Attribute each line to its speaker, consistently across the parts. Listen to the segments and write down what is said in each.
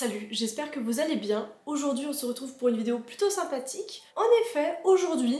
Speaker 1: Salut, j'espère que vous allez bien. Aujourd'hui on se retrouve pour une vidéo plutôt sympathique. En effet, aujourd'hui...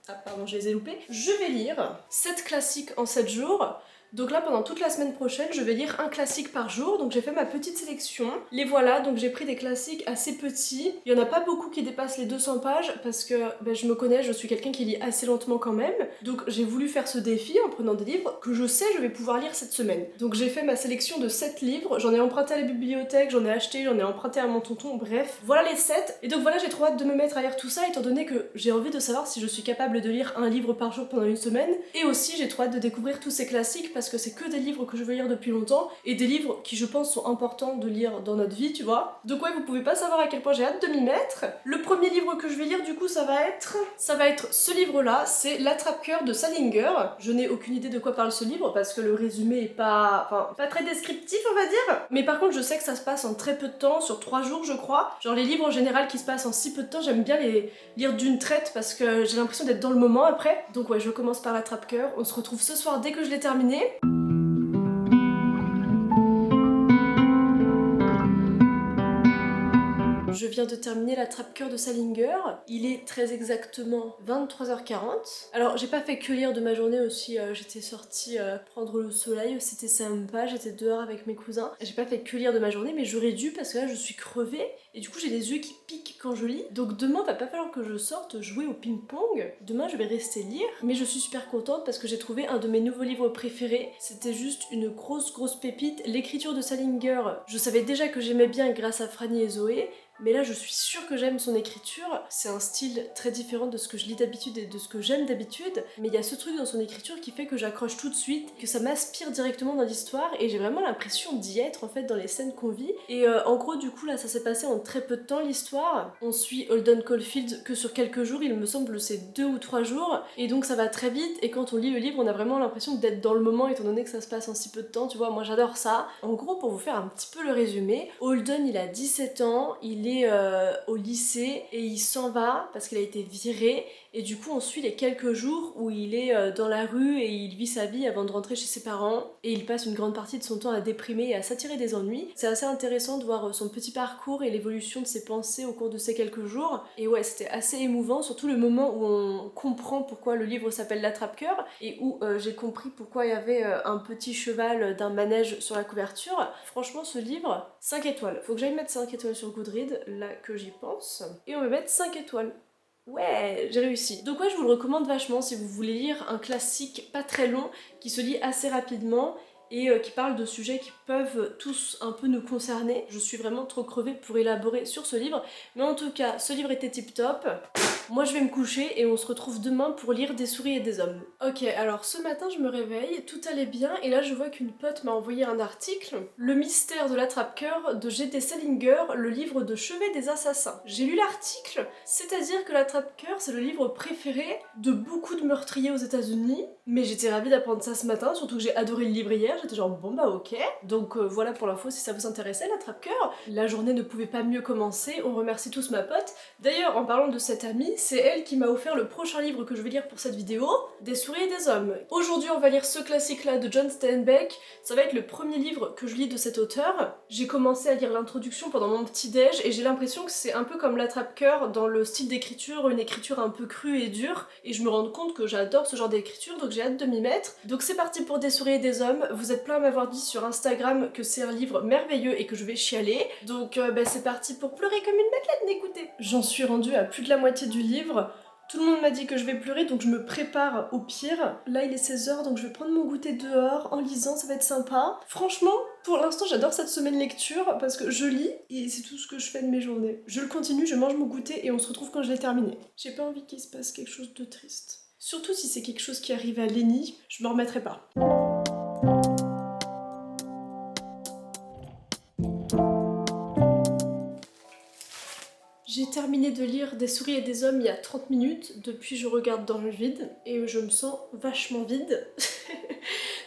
Speaker 1: Ah pardon, je les ai loupés. Je vais lire 7 classiques en 7 jours. Donc là, pendant toute la semaine prochaine, je vais lire un classique par jour. Donc j'ai fait ma petite sélection. Les voilà, donc j'ai pris des classiques assez petits. Il y en a pas beaucoup qui dépassent les 200 pages parce que je me connais, je suis quelqu'un qui lit assez lentement quand même. Donc j'ai voulu faire ce défi en prenant des livres que je sais je vais pouvoir lire cette semaine. Donc j'ai fait ma sélection de 7 livres. J'en ai emprunté à la bibliothèque, j'en ai acheté, j'en ai emprunté à mon tonton, bref. Voilà les 7. Et donc voilà, j'ai trop hâte de me mettre à lire tout ça étant donné que j'ai envie de savoir si je suis capable de lire un livre par jour pendant une semaine. Et aussi j'ai trop hâte de découvrir tous ces classiques parce que c'est que des livres que je veux lire depuis longtemps et des livres qui je pense sont importants de lire dans notre vie, tu vois. Donc ouais, vous pouvez pas savoir à quel point j'ai hâte de m'y mettre. Le premier livre que je vais lire du coup ça va être ce livre-là, c'est L'Attrape-Cœur de Salinger. Je n'ai aucune idée de quoi parle ce livre parce que le résumé est pas très descriptif on va dire. Mais par contre je sais que ça se passe en très peu de temps, sur 3 jours je crois. Genre les livres en général qui se passent en si peu de temps, j'aime bien les lire d'une traite parce que j'ai l'impression d'être dans le moment après. Donc ouais, je commence par L'Attrape-Cœur. On se retrouve ce soir dès que je l'ai terminé. Je viens de terminer L'Attrape-Cœur de Salinger. Il est très exactement 23h40. Alors j'ai pas fait que lire de ma journée aussi, j'étais sortie prendre le soleil, c'était sympa, j'étais dehors avec mes cousins. J'ai pas fait que lire de ma journée mais j'aurais dû parce que là je suis crevée et du coup j'ai les yeux qui piquent quand je lis. Donc demain va pas falloir que je sorte jouer au ping-pong. Demain je vais rester lire, mais je suis super contente parce que j'ai trouvé un de mes nouveaux livres préférés. C'était juste une grosse pépite. L'écriture de Salinger, je savais déjà que j'aimais bien grâce à Franny et Zoé. Mais là je suis sûre que j'aime son écriture, c'est un style très différent de ce que je lis d'habitude et de ce que j'aime d'habitude, mais il y a ce truc dans son écriture qui fait que j'accroche tout de suite, que ça m'aspire directement dans l'histoire et j'ai vraiment l'impression d'y être en fait dans les scènes qu'on vit. Et en gros du coup là ça s'est passé en très peu de temps l'histoire, on suit Holden Caulfield que sur quelques jours, il me semble c'est 2 ou 3 jours, et donc ça va très vite et quand on lit le livre on a vraiment l'impression d'être dans le moment étant donné que ça se passe en si peu de temps, tu vois, moi j'adore ça. En gros pour vous faire un petit peu le résumé, Holden il a 17 ans, il est au lycée et il s'en va parce qu'il a été viré et du coup on suit les quelques jours où il est dans la rue et il vit sa vie avant de rentrer chez ses parents et il passe une grande partie de son temps à déprimer et à s'attirer des ennuis. C'est assez intéressant de voir son petit parcours et l'évolution de ses pensées au cours de ces quelques jours et ouais c'était assez émouvant, surtout le moment où on comprend pourquoi le livre s'appelle L'Attrape-Cœur et où j'ai compris pourquoi il y avait un petit cheval d'un manège sur la couverture. Franchement ce livre, 5 étoiles. Faut que j'aille mettre 5 étoiles sur Goodreads, là que j'y pense. Et on va mettre 5 étoiles. Ouais, j'ai réussi. Donc ouais, je vous le recommande vachement si vous voulez lire un classique pas très long, qui se lit assez rapidement et qui parle de sujets qui peuvent tous un peu nous concerner. Je suis vraiment trop crevée pour élaborer sur ce livre, mais en tout cas, ce livre était tip top. Moi je vais me coucher et on se retrouve demain pour lire Des souris et des hommes. Ok, alors ce matin je me réveille, tout allait bien et là je vois qu'une pote m'a envoyé un article. Le mystère de l'attrape-cœur de G.D. Salinger, le livre de chevet des assassins. J'ai lu l'article, c'est-à-dire que l'attrape-cœur c'est le livre préféré de beaucoup de meurtriers aux États-Unis, mais j'étais ravie d'apprendre ça ce matin, surtout que j'ai adoré le livre hier, j'étais genre bon bah ok. Donc voilà pour l'info si ça vous intéressait l'attrape-cœur. La journée ne pouvait pas mieux commencer, on remercie tous ma pote. D'ailleurs en parlant de cette amie, c'est elle qui m'a offert le prochain livre que je vais lire pour cette vidéo, Des souris et des hommes. Aujourd'hui on va lire ce classique là de John Steinbeck, ça va être le premier livre que je lis de cet auteur. J'ai commencé à lire l'introduction pendant mon petit déj et j'ai l'impression que c'est un peu comme l'attrape-cœur dans le style d'écriture, une écriture un peu crue et dure, et je me rends compte que j'adore ce genre d'écriture donc j'ai hâte de m'y mettre. Donc c'est parti pour Des souris et des hommes, vous êtes plein à m'avoir dit sur Instagram que c'est un livre merveilleux et que je vais chialer, donc c'est parti pour pleurer comme une madeleine, écoutez. J'en suis rendue à plus de la moitié du livre. Tout le monde m'a dit que je vais pleurer donc je me prépare au pire. Là il est 16h donc je vais prendre mon goûter dehors en lisant, ça va être sympa. Franchement, pour l'instant j'adore cette semaine lecture parce que je lis et c'est tout ce que je fais de mes journées. Je le continue, je mange mon goûter et on se retrouve quand je l'ai terminé. J'ai pas envie qu'il se passe quelque chose de triste. Surtout si c'est quelque chose qui arrive à Lenny, je me remettrai pas. J'ai terminé de lire Des souris et des hommes il y a 30 minutes, depuis je regarde dans le vide et je me sens vachement vide.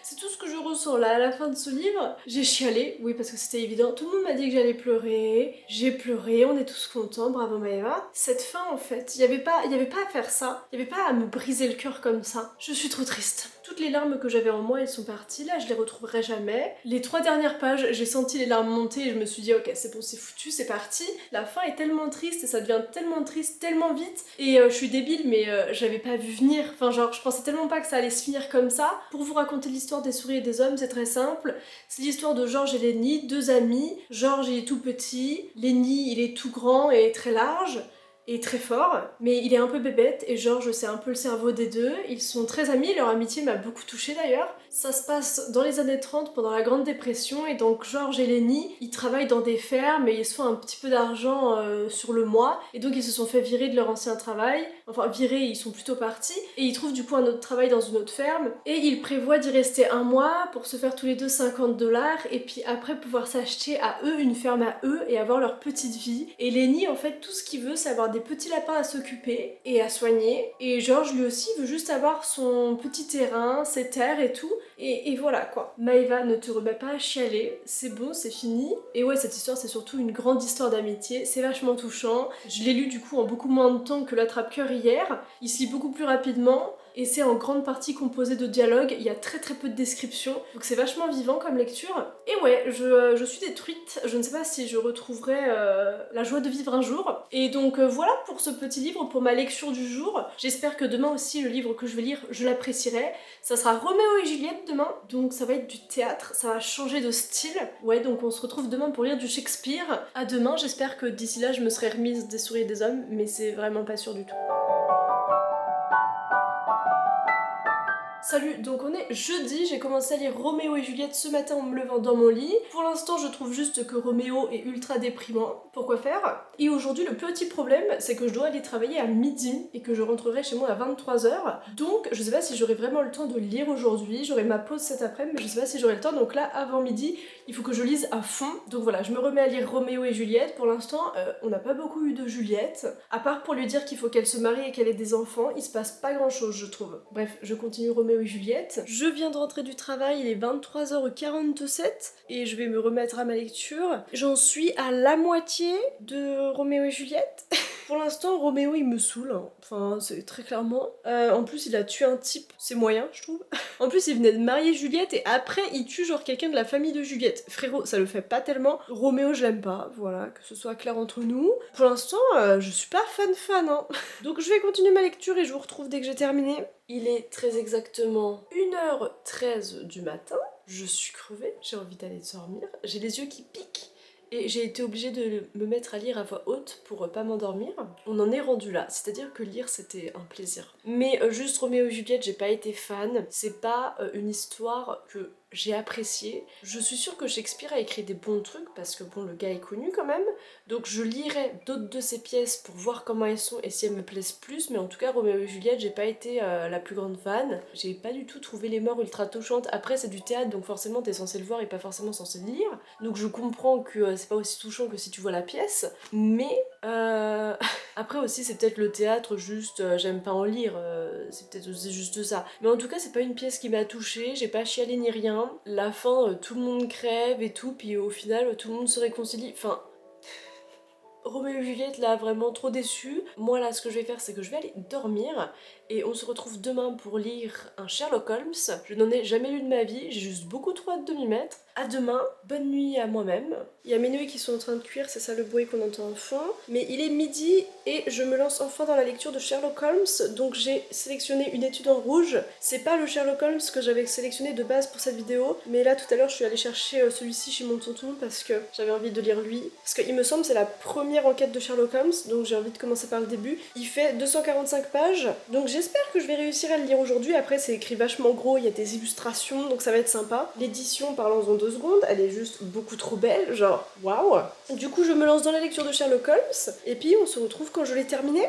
Speaker 1: C'est tout ce que je ressens là à la fin de ce livre? J'ai chialé, oui parce que c'était évident, tout le monde m'a dit que j'allais pleurer, j'ai pleuré, on est tous contents, bravo Maëva. Cette fin en fait, il y avait pas à faire ça, il y avait pas à me briser le cœur comme ça. Je suis trop triste. Toutes les larmes que j'avais en moi, elles sont parties, là je les retrouverai jamais. Les 3 dernières pages, j'ai senti les larmes monter et je me suis dit ok c'est bon, c'est foutu, c'est parti. La fin est tellement triste et ça devient tellement triste, tellement vite, et je suis débile mais j'avais pas vu venir, enfin genre je pensais tellement pas que ça allait se finir comme ça. Pour vous raconter l'histoire des souris et des hommes, c'est très simple, c'est l'histoire de George et Lenny, 2 amis. George il est tout petit, Lenny il est tout grand et très large et très fort, mais il est un peu bébête et George c'est un peu le cerveau des deux. Ils sont très amis, leur amitié m'a beaucoup touchée d'ailleurs. Ça se passe dans les années 30 pendant la Grande Dépression et donc George et Lenny ils travaillent dans des fermes et ils se font un petit peu d'argent sur le mois et donc ils se sont fait virer de leur ancien travail, enfin virer, ils sont plutôt partis et ils trouvent du coup un autre travail dans une autre ferme et ils prévoient d'y rester 1 mois pour se faire tous les deux 50$ et puis après pouvoir s'acheter à eux une ferme à eux et avoir leur petite vie. Et Lenny en fait tout ce qu'il veut c'est avoir des petits lapins à s'occuper et à soigner, et George lui aussi veut juste avoir son petit terrain, ses terres et tout, et voilà quoi. Maëva, ne te remets pas à chialer, c'est bon, c'est fini. Et ouais, cette histoire c'est surtout une grande histoire d'amitié, c'est vachement touchant. Je l'ai lu du coup en beaucoup moins de temps que l'attrape-cœur hier, il se lit beaucoup plus rapidement, et c'est en grande partie composé de dialogues, il y a très peu de descriptions, donc c'est vachement vivant comme lecture. Et ouais, je suis détruite, je ne sais pas si je retrouverai la joie de vivre un jour. Et donc voilà pour ce petit livre, pour ma lecture du jour. J'espère que demain aussi, le livre que je vais lire, je l'apprécierai. Ça sera Roméo et Juliette demain, donc ça va être du théâtre, ça va changer de style. Ouais, donc on se retrouve demain pour lire du Shakespeare. À demain, j'espère que d'ici là, je me serai remise des souris et des hommes, mais c'est vraiment pas sûr du tout. Salut, donc on est jeudi, j'ai commencé à lire Roméo et Juliette ce matin en me levant dans mon lit. Pour l'instant je trouve juste que Roméo est ultra déprimant, pourquoi faire? Et aujourd'hui le petit problème c'est que je dois aller travailler à midi et que je rentrerai chez moi à 23h. Donc je sais pas si j'aurai vraiment le temps de lire aujourd'hui, j'aurai ma pause cet après-midi mais je sais pas si j'aurai le temps, donc là avant midi il faut que je lise à fond. Donc voilà, je me remets à lire Roméo et Juliette. Pour l'instant on n'a pas beaucoup eu de Juliette, à part pour lui dire qu'il faut qu'elle se marie et qu'elle ait des enfants, il se passe pas grand chose je trouve. Bref, je continue Roméo et Juliette. Je viens de rentrer du travail, il est 23h47 et je vais me remettre à ma lecture. J'en suis à la moitié de Roméo et Juliette. Pour l'instant, Roméo il me saoule, hein. Enfin c'est très clairement. En plus il a tué un type, c'est moyen je trouve. En plus il venait de marier Juliette et après il tue genre quelqu'un de la famille de Juliette. Frérot, ça le fait pas tellement. Roméo je l'aime pas, voilà, que ce soit clair entre nous. Pour l'instant, je suis pas fan hein. Donc je vais continuer ma lecture et je vous retrouve dès que j'ai terminé. Il est très exactement 1h13 du matin. Je suis crevée, j'ai envie d'aller dormir. J'ai les yeux qui piquent. Et j'ai été obligée de me mettre à lire à voix haute pour pas m'endormir. On en est rendu là, c'est-à-dire que lire c'était un plaisir. Mais juste Roméo et Juliette, j'ai pas été fan. C'est pas une histoire que j'ai appréciée. Je suis sûre que Shakespeare a écrit des bons trucs parce que bon, le gars est connu quand même. Donc je lirai d'autres de ses pièces pour voir comment elles sont et si elles me plaisent plus. Mais en tout cas, Roméo et Juliette, j'ai pas été la plus grande fan. J'ai pas du tout trouvé les morts ultra touchantes. Après, c'est du théâtre, donc forcément t'es censé le voir et pas forcément censé le lire. Donc je comprends que c'est pas aussi touchant que si tu vois la pièce. Mais après aussi, c'est peut-être le théâtre, juste j'aime pas en lire. C'est peut-être aussi juste ça. Mais en tout cas, c'est pas une pièce qui m'a touchée. J'ai pas chialé ni rien. La fin, tout le monde crève et tout, puis au final, tout le monde se réconcilie. Enfin, Roméo et Juliette là vraiment trop déçue. Moi là ce que je vais faire c'est que je vais aller dormir et on se retrouve demain pour lire un Sherlock Holmes. Je n'en ai jamais lu de ma vie, j'ai juste beaucoup trop hâte de m'y mettre. À demain, bonne nuit à moi-même. Il y a mes nouilles qui sont en train de cuire, c'est ça le bruit qu'on entend en fond. Mais il est midi et je me lance enfin dans la lecture de Sherlock Holmes. Donc j'ai sélectionné une étude en rouge. C'est pas le Sherlock Holmes que j'avais sélectionné de base pour cette vidéo, mais là tout à l'heure je suis allée chercher celui-ci chez mon tonton parce que j'avais envie de lire lui. Parce qu'il me semble c'est la première enquête de Sherlock Holmes, donc j'ai envie de commencer par le début. Il fait 245 pages, donc j'espère que je vais réussir à le lire aujourd'hui. Après c'est écrit vachement gros, il y a des illustrations, donc ça va être sympa. L'édition, parlons-en 2 secondes, elle est juste beaucoup trop belle, genre waouh. Du coup je me lance dans la lecture de Sherlock Holmes, et puis on se retrouve quand je l'ai terminé.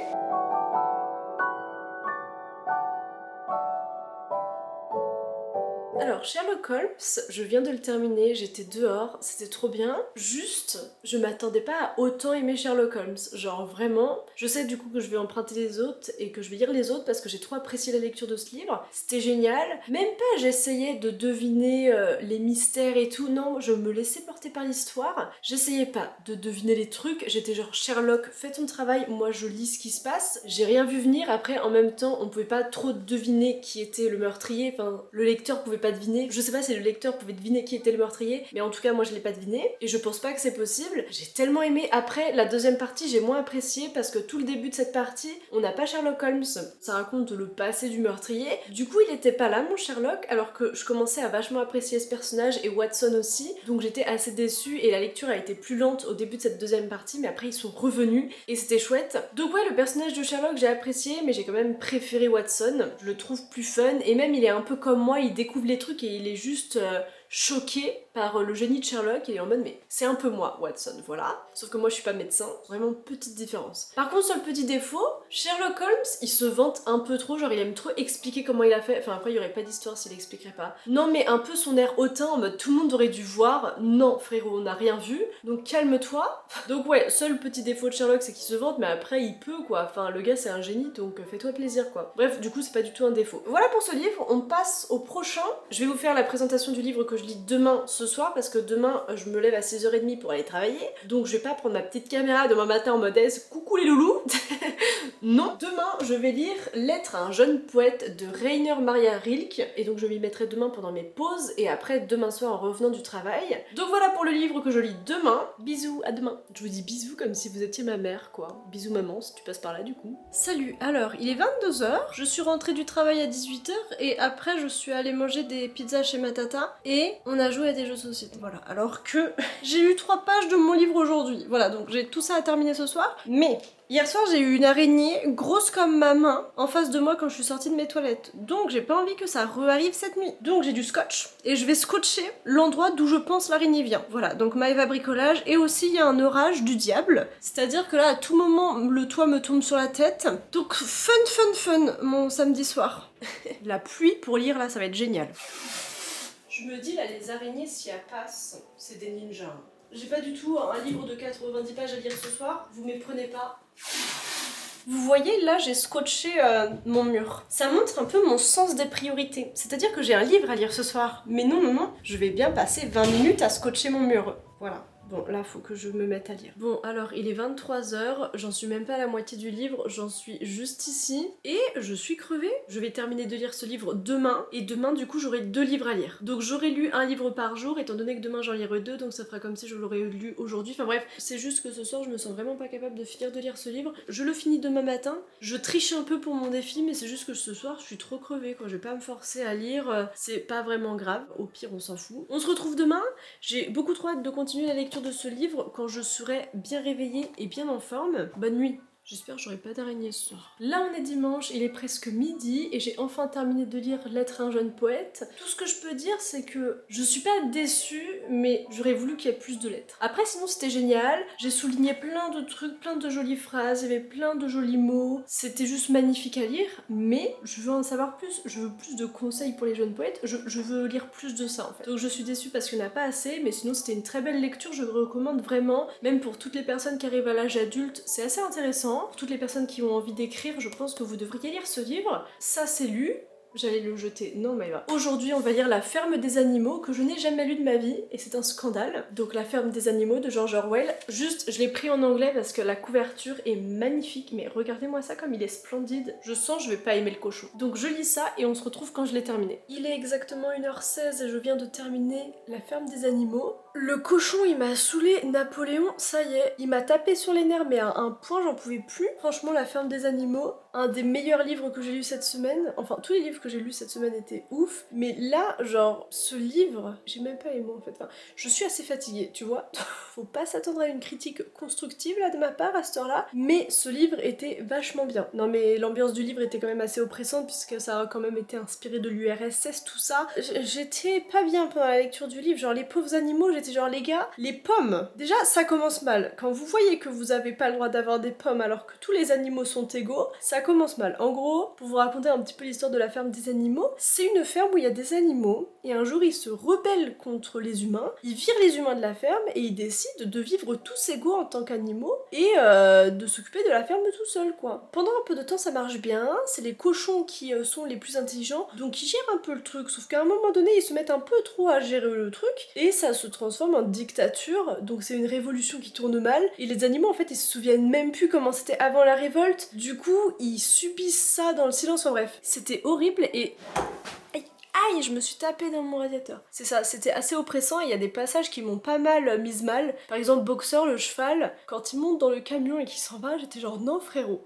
Speaker 1: Alors Sherlock Holmes, je viens de le terminer, j'étais dehors, c'était trop bien. Juste, je m'attendais pas à autant aimer Sherlock Holmes. Genre vraiment, je sais du coup que je vais emprunter les autres et que je vais lire les autres parce que j'ai trop apprécié la lecture de ce livre. C'était génial. Même pas j'essayais de deviner les mystères et tout, non, je me laissais porter par l'histoire. J'essayais pas de deviner les trucs, j'étais genre Sherlock, fais ton travail, moi je lis ce qui se passe. J'ai rien vu venir, après en même temps on pouvait pas trop deviner qui était le meurtrier, enfin le lecteur pouvait pas deviner. Je sais pas si le lecteur pouvait deviner qui était le meurtrier, mais en tout cas moi je l'ai pas deviné et je pense pas que c'est possible. J'ai tellement aimé. Après la deuxième partie j'ai moins apprécié parce que tout le début de cette partie on n'a pas Sherlock Holmes. Ça raconte le passé du meurtrier. Du coup il était pas là mon Sherlock alors que je commençais à vachement apprécier ce personnage et Watson aussi. Donc j'étais assez déçue et la lecture a été plus lente au début de cette deuxième partie mais après ils sont revenus et c'était chouette. Donc ouais le personnage de Sherlock j'ai apprécié mais j'ai quand même préféré Watson. Je le trouve plus fun et même il est un peu comme moi, il découvre les trucs et il est juste choqué par le génie de Sherlock et il est en mode mais c'est un peu moi Watson, voilà. Sauf que moi je suis pas médecin, vraiment petite différence. Par contre seul petit défaut, Sherlock Holmes il se vante un peu trop, genre il aime trop expliquer comment il a fait, enfin après il y aurait pas d'histoire s'il expliquerait pas. Non mais un peu son air hautain en mode tout le monde aurait dû voir, non frérot on n'a rien vu, donc calme-toi. Donc ouais, seul petit défaut de Sherlock c'est qu'il se vante mais après il peut quoi, enfin le gars c'est un génie donc fais-toi plaisir quoi. Bref du coup c'est pas du tout un défaut. Voilà pour ce livre, on passe au prochain. Je vais vous faire la présentation du livre que je lis demain ce soir parce que demain je me lève à 6h30 pour aller travailler donc je vais pas prendre ma petite caméra demain matin en mode coucou les loulous. Non, demain je vais lire Lettre à un jeune poète de Rainer Maria Rilke et donc je m'y mettrai demain pendant mes pauses et après demain soir en revenant du travail. Donc voilà pour le livre que je lis demain. Bisous, à demain. Je vous dis bisous comme si vous étiez ma mère quoi. Bisous maman si tu passes par là du coup. Salut, alors il est 22h, je suis rentrée du travail à 18h et après je suis allée manger des pizzas chez ma tata et on a joué à des jeux de société. Voilà, alors que j'ai lu 3 pages de mon livre aujourd'hui. Voilà, donc j'ai tout ça à terminer ce soir. Mais hier soir j'ai eu une araignée grosse comme ma main en face de moi quand je suis sortie de mes toilettes. Donc j'ai pas envie que ça re-arrive cette nuit. Donc j'ai du scotch et je vais scotcher l'endroit d'où je pense l'araignée vient. Voilà, donc Maëva bricolage et aussi il y a un orage du diable. C'est-à-dire que là à tout moment le toit me tombe sur la tête. Donc fun mon samedi soir. La pluie pour lire là ça va être génial. Je me dis là les araignées si elles passent, c'est des ninjas. J'ai pas du tout un livre de 90 pages à lire ce soir, vous méprenez pas. Vous voyez, là, j'ai scotché mon mur. Ça montre un peu mon sens des priorités. C'est-à-dire que j'ai un livre à lire ce soir. Mais non, je vais bien passer 20 minutes à scotcher mon mur. Voilà. Bon, là, faut que je me mette à lire. Bon, alors, il est 23h, j'en suis même pas à la moitié du livre, j'en suis juste ici, et je suis crevée. Je vais terminer de lire ce livre demain, et demain, du coup, j'aurai 2 livres à lire. Donc, j'aurai lu un livre par jour, étant donné que demain, j'en lirai 2, donc ça fera comme si je l'aurais lu aujourd'hui. Enfin bref, c'est juste que ce soir, je me sens vraiment pas capable de finir de lire ce livre. Je le finis demain matin, je triche un peu pour mon défi, mais c'est juste que ce soir, je suis trop crevée, quoi. Je vais pas me forcer à lire, c'est pas vraiment grave, au pire, on s'en fout. On se retrouve demain, j'ai beaucoup trop hâte de continuer la lecture de ce livre quand je serai bien réveillée et bien en forme. Bonne nuit. J'espère que j'aurai pas d'araignée ce soir. Là on est dimanche, il est presque midi et j'ai enfin terminé de lire Lettre à un jeune poète. Tout ce que je peux dire c'est que je suis pas déçue mais j'aurais voulu qu'il y ait plus de lettres. Après sinon c'était génial, j'ai souligné plein de trucs, plein de jolies phrases, il y avait plein de jolis mots, c'était juste magnifique à lire mais je veux en savoir plus, je veux plus de conseils pour les jeunes poètes, je veux lire plus de ça en fait. Donc je suis déçue parce qu'il n'y en a pas assez mais sinon c'était une très belle lecture, je le recommande vraiment, même pour toutes les personnes qui arrivent à l'âge adulte, c'est assez intéressant. Pour toutes les personnes qui ont envie d'écrire, je pense que vous devriez lire ce livre. Ça c'est lu. J'allais le jeter, non mais va. Aujourd'hui on va lire La ferme des animaux que je n'ai jamais lu de ma vie et c'est un scandale. Donc La ferme des animaux de George Orwell. Juste je l'ai pris en anglais parce que la couverture est magnifique mais regardez-moi ça comme il est splendide. Je sens je vais pas aimer le cochon. Donc je lis ça et on se retrouve quand je l'ai terminé. Il est exactement 1h16 et je viens de terminer La ferme des animaux. Le cochon il m'a saoulé, Napoléon ça y est, il m'a tapé sur les nerfs mais à un point j'en pouvais plus. Franchement La ferme des animaux, un des meilleurs livres que j'ai lu cette semaine, enfin tous les livres que j'ai lus cette semaine étaient ouf, mais là genre ce livre, j'ai même pas aimé en fait, enfin, je suis assez fatiguée tu vois, faut pas s'attendre à une critique constructive là de ma part à cette heure là, mais ce livre était vachement bien. Non mais l'ambiance du livre était quand même assez oppressante puisque ça a quand même été inspiré de l'URSS tout ça, j'étais pas bien pendant la lecture du livre, genre les pauvres animaux, j'étais genre les gars, les pommes, déjà ça commence mal, quand vous voyez que vous avez pas le droit d'avoir des pommes alors que tous les animaux sont égaux, ça ça commence mal. En gros, pour vous raconter un petit peu l'histoire de la ferme des animaux, c'est une ferme où il y a des animaux et un jour ils se rebellent contre les humains, ils virent les humains de la ferme et ils décident de vivre tous égaux en tant qu'animaux et de s'occuper de la ferme tout seul quoi. Pendant un peu de temps ça marche bien, c'est les cochons qui sont les plus intelligents donc ils gèrent un peu le truc, sauf qu'à un moment donné ils se mettent un peu trop à gérer le truc et ça se transforme en dictature, donc c'est une révolution qui tourne mal et les animaux en fait ils se souviennent même plus comment c'était avant la révolte, du coup ils subissent ça dans le silence, enfin bref, c'était horrible et... Aïe, je me suis tapée dans mon radiateur. C'est ça, c'était assez oppressant et il y a des passages qui m'ont pas mal mise mal. Par exemple, Boxer, le cheval, quand il monte dans le camion et qu'il s'en va, j'étais genre non frérot.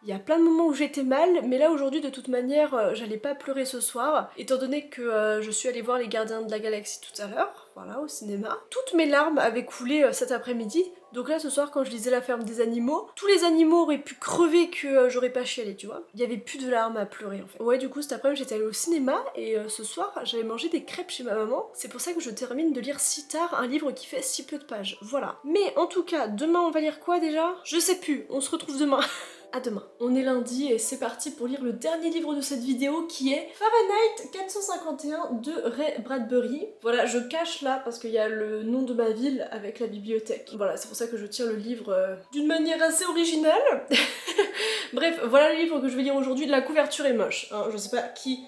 Speaker 1: Il y a plein de moments où j'étais mal, mais là aujourd'hui de toute manière, j'allais pas pleurer ce soir, étant donné que je suis allée voir les Gardiens de la Galaxie tout à l'heure, voilà, au cinéma. Toutes mes larmes avaient coulé cet après-midi, donc là ce soir quand je lisais La ferme des animaux, tous les animaux auraient pu crever que j'aurais pas chialé, tu vois. Il y avait plus de larmes à pleurer en fait. Ouais, du coup cet après-midi j'étais allée au cinéma et ce soir j'avais mangé des crêpes chez ma maman, c'est pour ça que je termine de lire si tard un livre qui fait si peu de pages, voilà. Mais en tout cas, demain on va lire quoi déjà? Je sais plus, on se retrouve demain. À demain. On est lundi et c'est parti pour lire le dernier livre de cette vidéo qui est Fahrenheit 451 de Ray Bradbury. Voilà, je cache là parce qu'il y a le nom de ma ville avec la bibliothèque. Voilà, c'est pour ça que je tiens le livre d'une manière assez originale. Bref, voilà le livre que je vais lire aujourd'hui. La couverture est moche, hein, je sais pas qui...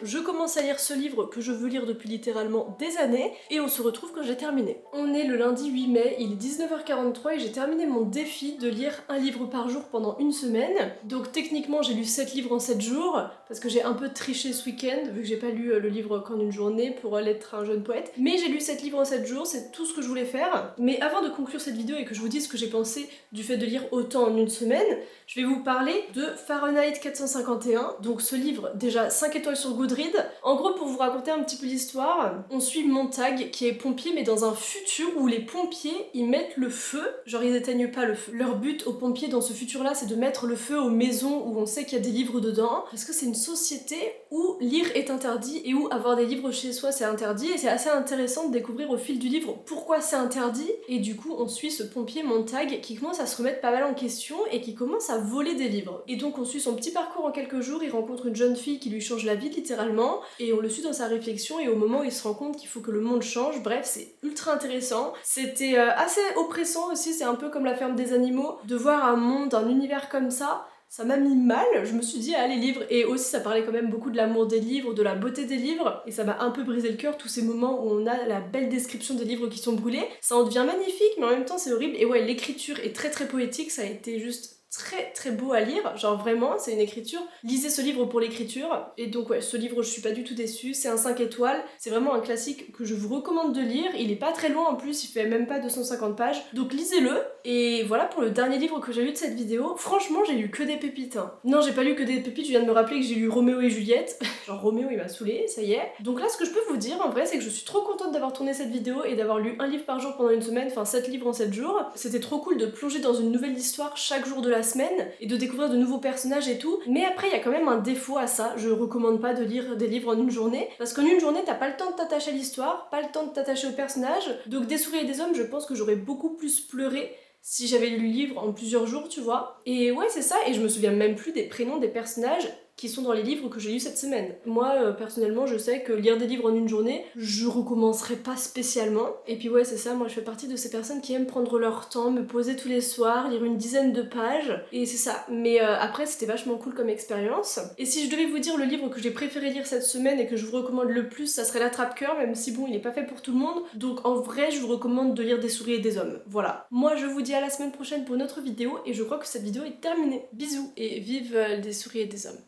Speaker 1: Je commence à lire ce livre que je veux lire depuis littéralement des années et on se retrouve quand j'ai terminé. On est le lundi 8 mai, il est 19h43 et j'ai terminé mon défi de lire un livre par jour pendant une semaine. Donc techniquement j'ai lu 7 livres en 7 jours parce que j'ai un peu triché ce week-end vu que j'ai pas lu le livre qu'en une journée pour l'être un jeune poète. Mais j'ai lu 7 livres en 7 jours, c'est tout ce que je voulais faire. Mais avant de conclure cette vidéo et que je vous dise ce que j'ai pensé du fait de lire autant en une semaine, je vais vous parler de Fahrenheit 451. Donc ce livre, déjà 5 étoiles sur Goodreads. En gros, pour vous raconter un petit peu l'histoire, on suit Montag qui est pompier mais dans un futur où les pompiers ils mettent le feu, genre ils éteignent pas le feu. Leur but aux pompiers dans ce futur là c'est de mettre le feu aux maisons où on sait qu'il y a des livres dedans parce que c'est une société où lire est interdit et où avoir des livres chez soi c'est interdit et c'est assez intéressant de découvrir au fil du livre pourquoi c'est interdit et du coup on suit ce pompier Montag qui commence à se remettre pas mal en question et qui commence à voler des livres. Et donc on suit son petit parcours en quelques jours, il rencontre une jeune fille qui lui change la vie littéralement et on le suit dans sa réflexion et au moment où il se rend compte qu'il faut que le monde change, bref c'est ultra intéressant. C'était assez oppressant aussi, c'est un peu comme La ferme des animaux, de voir un monde, un univers comme ça m'a mis mal, je me suis dit ah les livres, et aussi ça parlait quand même beaucoup de l'amour des livres, de la beauté des livres, et ça m'a un peu brisé le cœur tous ces moments où on a la belle description des livres qui sont brûlés, ça en devient magnifique mais en même temps c'est horrible, et ouais l'écriture est très très poétique, ça a été juste très très beau à lire, genre vraiment c'est une écriture, lisez ce livre pour l'écriture, et donc ouais ce livre je suis pas du tout déçue, c'est un 5 étoiles, c'est vraiment un classique que je vous recommande de lire, il est pas très loin en plus, il fait même pas 250 pages, donc lisez-le, et voilà pour le dernier livre que j'ai lu de cette vidéo, franchement j'ai lu que des pépites, hein. Non j'ai pas lu que des pépites, je viens de me rappeler que j'ai lu Roméo et Juliette, genre Roméo il m'a saoulé, ça y est, donc là ce que je peux vous dire en vrai c'est que je suis trop contente d'avoir tourné cette vidéo et d'avoir lu un livre par jour pendant une semaine, enfin 7 livres en 7 jours, c'était trop cool de plonger dans une nouvelle histoire chaque jour de la semaine et de découvrir de nouveaux personnages et tout, mais après il y a quand même un défaut à ça, je recommande pas de lire des livres en une journée, parce qu'en une journée t'as pas le temps de t'attacher à l'histoire, pas le temps de t'attacher aux personnages, donc Des souris et des hommes je pense que j'aurais beaucoup plus pleuré si j'avais lu le livre en plusieurs jours, tu vois. Et ouais c'est ça, et je me souviens même plus des prénoms des personnages qui sont dans les livres que j'ai lus cette semaine. Moi, personnellement, je sais que lire des livres en une journée, je recommencerai pas spécialement. Et puis ouais, c'est ça, moi je fais partie de ces personnes qui aiment prendre leur temps, me poser tous les soirs, lire une dizaine de pages, et c'est ça. Mais après, c'était vachement cool comme expérience. Et si je devais vous dire le livre que j'ai préféré lire cette semaine et que je vous recommande le plus, ça serait L'Attrape-Cœur, même si bon, il est pas fait pour tout le monde. Donc en vrai, je vous recommande de lire Des souris et des hommes. Voilà. Moi, je vous dis à la semaine prochaine pour une autre vidéo, et je crois que cette vidéo est terminée. Bisous, et vive Des souris et des hommes.